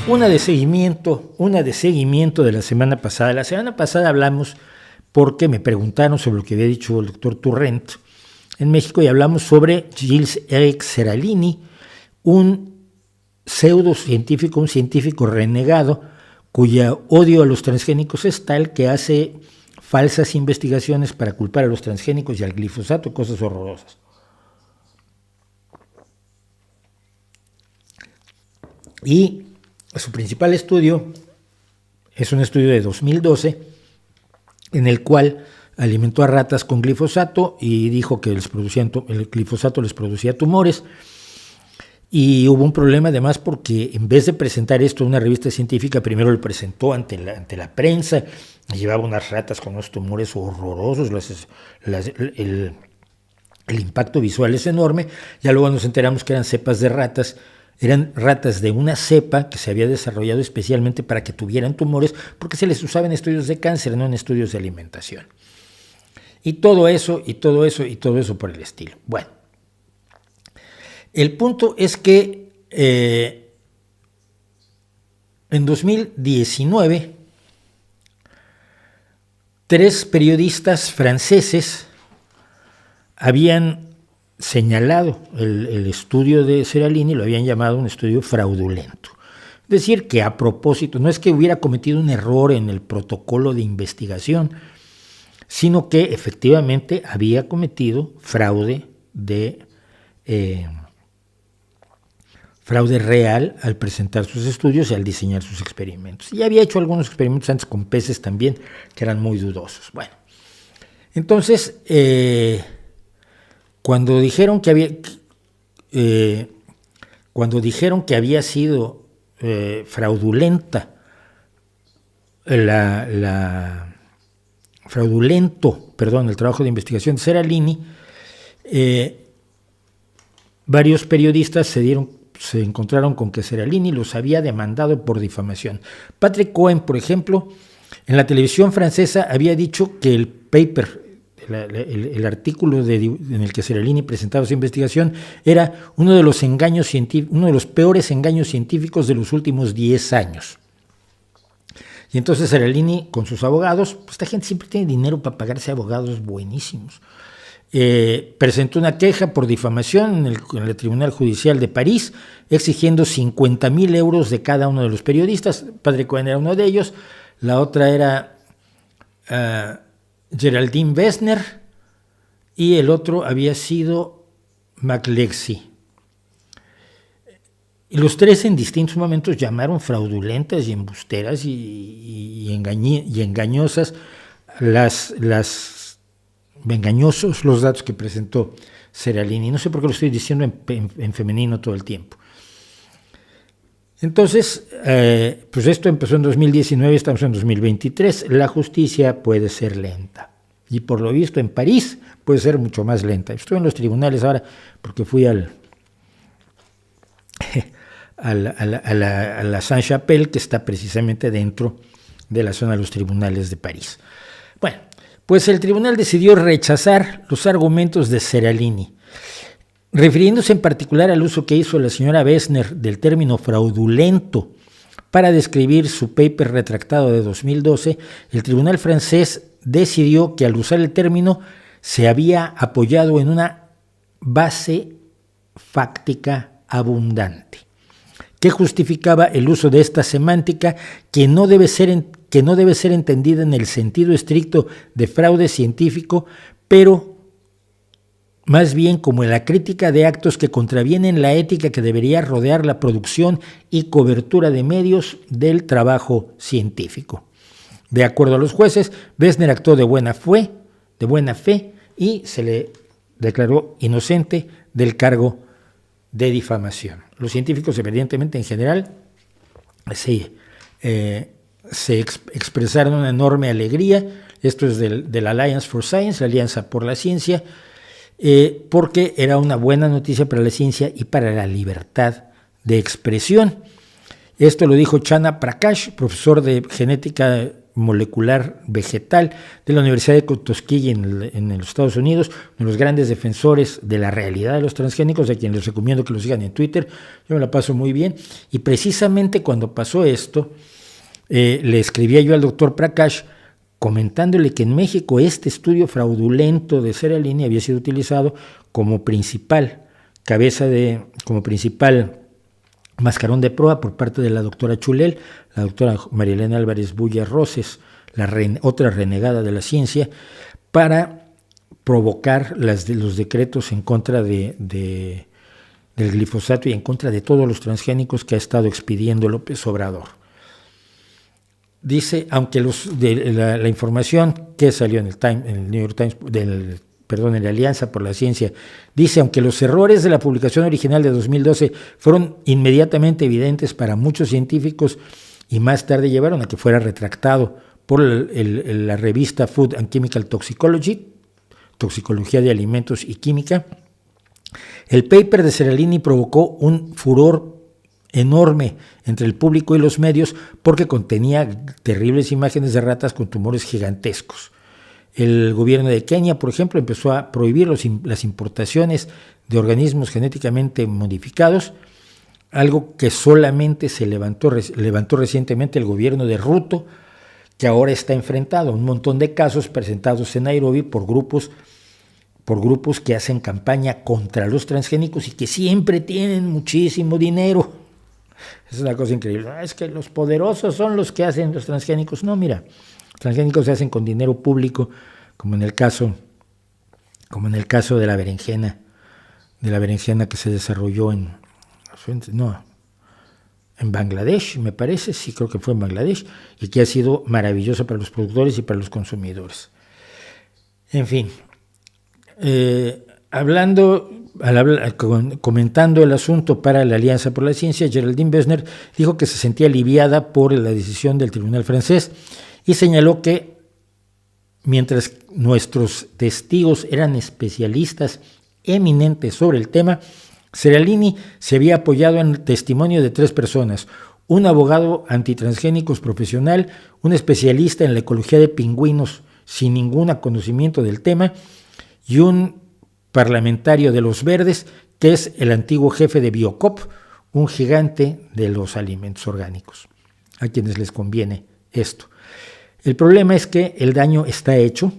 Una de seguimiento de la semana pasada. La semana pasada hablamos porque me preguntaron sobre lo que había dicho el doctor Turrent en México y hablamos sobre Gilles-Éric Seralini, un pseudocientífico, un científico renegado cuya odio a los transgénicos es tal que hace falsas investigaciones para culpar a los transgénicos y al glifosato, cosas horrorosas. Y su principal estudio es un estudio de 2012 en el cual alimentó a ratas con glifosato y dijo que el glifosato les producía tumores. Y hubo un problema además porque en vez de presentar esto en una revista científica, primero lo presentó ante la prensa, llevaba unas ratas con unos tumores horrorosos, el impacto visual es enorme. Ya luego nos enteramos que eran cepas de ratas. Eran ratas de una cepa que se había desarrollado especialmente para que tuvieran tumores, porque se les usaba en estudios de cáncer, no en estudios de alimentación. Y todo eso por el estilo. Bueno, el punto es que en 2019, 3 periodistas franceses habían señalado el estudio de Seralini, lo habían llamado un estudio fraudulento. Es decir, que a propósito, no es que hubiera cometido un error en el protocolo de investigación, sino que efectivamente había cometido fraude real al presentar sus estudios y al diseñar sus experimentos. Y había hecho algunos experimentos antes con peces también, que eran muy dudosos. Bueno, entonces Cuando dijeron que había sido fraudulento el trabajo de investigación de Seralini, varios periodistas se encontraron con que Seralini los había demandado por difamación. Patrick Cohen, por ejemplo, en la televisión francesa había dicho que el paper, el artículo en el que Seralini presentaba su investigación era uno de los peores engaños científicos de los últimos 10 años. Y entonces Seralini, con sus abogados, pues esta gente siempre tiene dinero para pagarse abogados buenísimos, presentó una queja por difamación en el Tribunal Judicial de París, exigiendo 50,000 euros de cada uno de los periodistas. Patrick Cohen era uno de ellos, la otra era Geraldine Wessner y el otro había sido McLexy. Y los 3 en distintos momentos llamaron fraudulentas y embusteras y engañosas engañosos los datos que presentó Seralini. No sé por qué lo estoy diciendo en femenino todo el tiempo. Entonces, pues esto empezó en 2019, estamos en 2023. La justicia puede ser lenta. Y por lo visto en París puede ser mucho más lenta. Estoy en los tribunales ahora porque fui a la Saint-Chapelle, que está precisamente dentro de la zona de los tribunales de París. Bueno, pues el tribunal decidió rechazar los argumentos de Seralini, refiriéndose en particular al uso que hizo la señora Wessner del término fraudulento para describir su paper retractado de 2012. El tribunal francés decidió que al usar el término se había apoyado en una base fáctica abundante, que justificaba el uso de esta semántica que no debe ser entendida en el sentido estricto de fraude científico, pero más bien como en la crítica de actos que contravienen la ética que debería rodear la producción y cobertura de medios del trabajo científico. De acuerdo a los jueces, Wessner actuó de buena fe y se le declaró inocente del cargo de difamación. Los científicos, evidentemente, en general, se expresaron una enorme alegría. Esto es del Alliance for Science, la Alianza por la Ciencia, porque era una buena noticia para la ciencia y para la libertad de expresión. Esto lo dijo Channa Prakash, profesor de genética molecular vegetal de la Universidad de Tuskegee en los Estados Unidos, uno de los grandes defensores de la realidad de los transgénicos, a quien les recomiendo que lo sigan en Twitter. Yo me la paso muy bien. Y precisamente cuando pasó esto, le escribía yo al doctor Prakash comentándole que en México este estudio fraudulento de Seralini había sido utilizado como principal mascarón de proa por parte de la doctora Chulel, la doctora María Elena Álvarez Bulla Roses, otra renegada de la ciencia, para provocar los decretos en contra del glifosato y en contra de todos los transgénicos que ha estado expidiendo López Obrador. Dice, aunque la información que salió en el New York Times, en la Alianza por la Ciencia, dice, aunque los errores de la publicación original de 2012 fueron inmediatamente evidentes para muchos científicos y más tarde llevaron a que fuera retractado por la revista Food and Chemical Toxicology, Toxicología de Alimentos y Química, el paper de Seralini provocó un furor enorme entre el público y los medios porque contenía terribles imágenes de ratas con tumores gigantescos. El gobierno de Kenia, por ejemplo, empezó a prohibir las importaciones de organismos genéticamente modificados, algo que solamente se levantó recientemente el gobierno de Ruto, que ahora está enfrentado a un montón de casos presentados en Nairobi por grupos que hacen campaña contra los transgénicos y que siempre tienen muchísimo dinero. Es una cosa increíble. Es que los poderosos son los que hacen los transgénicos. No, mira, los transgénicos se hacen con dinero público, como en el caso de la berenjena que se desarrolló en Bangladesh, me parece, sí creo que fue en Bangladesh, y que ha sido maravillosa para los productores y para los consumidores. En fin, comentando el asunto para la Alianza por la Ciencia, Geraldine Besner dijo que se sentía aliviada por la decisión del tribunal francés y señaló que mientras nuestros testigos eran especialistas eminentes sobre el tema, Seralini se había apoyado en el testimonio de 3 personas: un abogado antitransgénicos profesional, un especialista en la ecología de pingüinos sin ningún conocimiento del tema y un parlamentario de los Verdes, que es el antiguo jefe de Biocop, un gigante de los alimentos orgánicos, a quienes les conviene esto. El problema es que el daño está hecho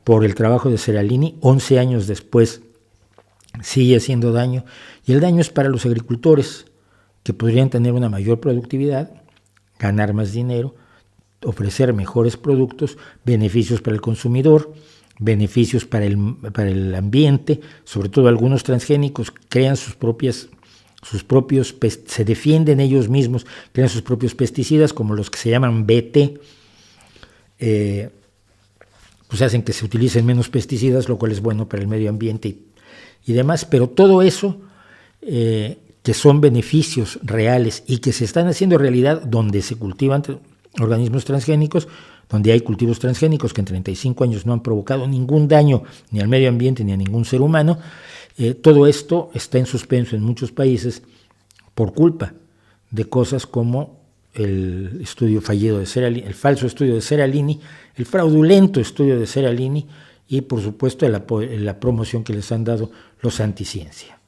por el trabajo de Seralini. 11 años después sigue haciendo daño, y el daño es para los agricultores, que podrían tener una mayor productividad, ganar más dinero, ofrecer mejores productos, beneficios para el consumidor, beneficios para el ambiente. Sobre todo algunos transgénicos crean se defienden ellos mismos, crean sus propios pesticidas, como los que se llaman BT, pues hacen que se utilicen menos pesticidas, lo cual es bueno para el medio ambiente y demás. Pero todo eso, que son beneficios reales y que se están haciendo realidad donde se cultivan organismos transgénicos, donde hay cultivos transgénicos que en 35 años no han provocado ningún daño ni al medio ambiente ni a ningún ser humano, todo esto está en suspenso en muchos países por culpa de cosas como el estudio fallido de Seralini, el falso estudio de Seralini, el fraudulento estudio de Seralini y, por supuesto, la promoción que les han dado los anticiencia.